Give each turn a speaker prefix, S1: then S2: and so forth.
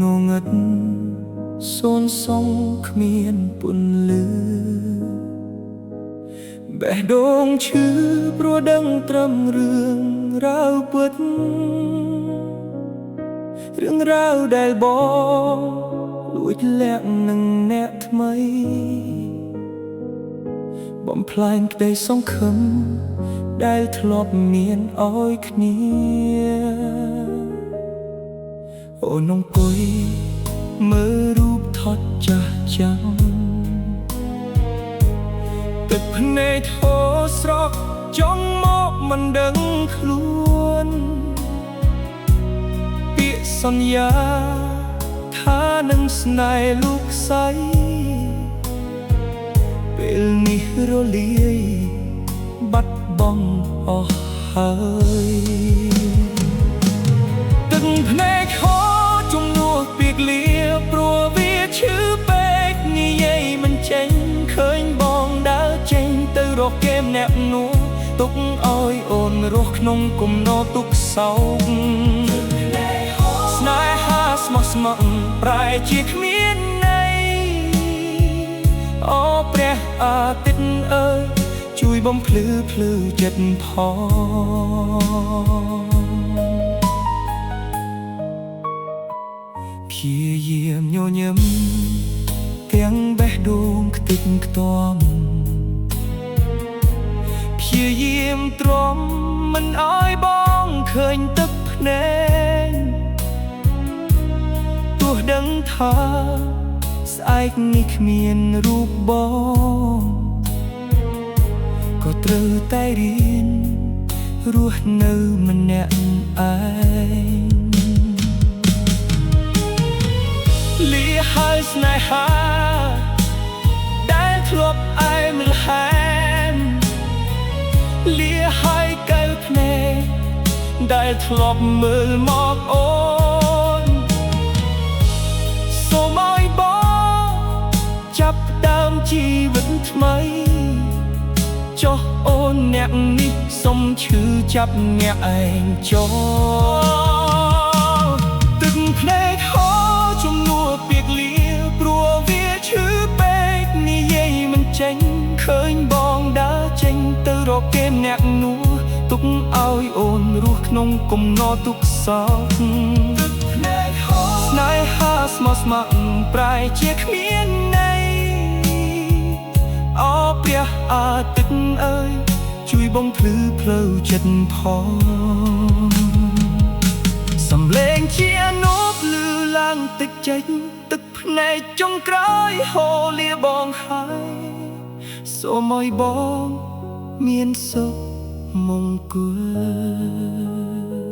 S1: ងងឹតសូនសងគ្មានពន្លឺបេះដូងឈឺព្រោះដឹងត្រឹមរឿងរ៉ាវពិតរឿងរ៉ាវដែលបងលួចលាក់នឹងអ្នកថ្មីបំផ្លាញក្តីសង្ឃឹមដែលធ្លាប់មានឲ្យគ្នាអូនអង្គុយមើលរូបថតចាស់ចាំងទឹកភ្នែកហូរស្រក់ចង់មកមិនដឹងខ្លួនពាក្យសន្យាថានឹងស្នេហ៍លោកស្រីពេលនេះរលាយបាត់បង់អស់ហើយទឹកភ្នែកហូរជំនួសពាក្យលាព្រោះវាឈឺពេកនិយាយមិនចេញឃើញបងដើរចេញទៅរកគេម្នាក់នោះទុកឲ្យអូនរស់ក្នុងគំនរទុក្ខសោកស្នេហាស្មោះស្ម័គ្រប្រែជាគ្មានន័យអូព្រះអាទិត្យអើយជួយបំភ្លឺភ្លឺចិត្តផងព្យាយាមញញឹមទាំងបេះដូងខ្ទេចខ្ទាំព្យាយាមទ្រាំមិនឲ្យបងឃើញទឹកភ្នែកទោះដឹងថាស្អែកនេះគ្មានរូបបងក៏ត្រូវតែរៀនរស់នៅម្នាក់ឯងលាហើយស្នេហាដែលធ្លាប់អែមល្ហែមលាហើយកែវភ្នែកដែលធ្លាប់មើលមកអូនសូមឲ្យបងចាប់ផ្ដើមជីវិតថ្មីចុះអូនអ្នកនេះសុំឈឺចាប់អ្នកឯងចុះទឹកភ្នែកហូរជំនួសពាក្យលាព្រោះវាឈឺពេកនិយាយមិនចេញឃើញបងដើរចេញទៅរកគេម្នាក់នោះទុកឲ្យអូនរស់ក្នុងគំនរទុក្ខសោកទឹកភ្នែកហូរស្នេហាស្មោះស្ម័គ្រប្រែជាគ្មានន័យអូព្រះអាទិត្យអើយជួយបំភ្លឺផ្លូវចិត្តផងសំឡេងជានោមលឺឡើងតិចចេញទឹកភ្នែកចុងក្រោយហូរលាបងហើយសូមឲ្យបងមានសុខមង្គល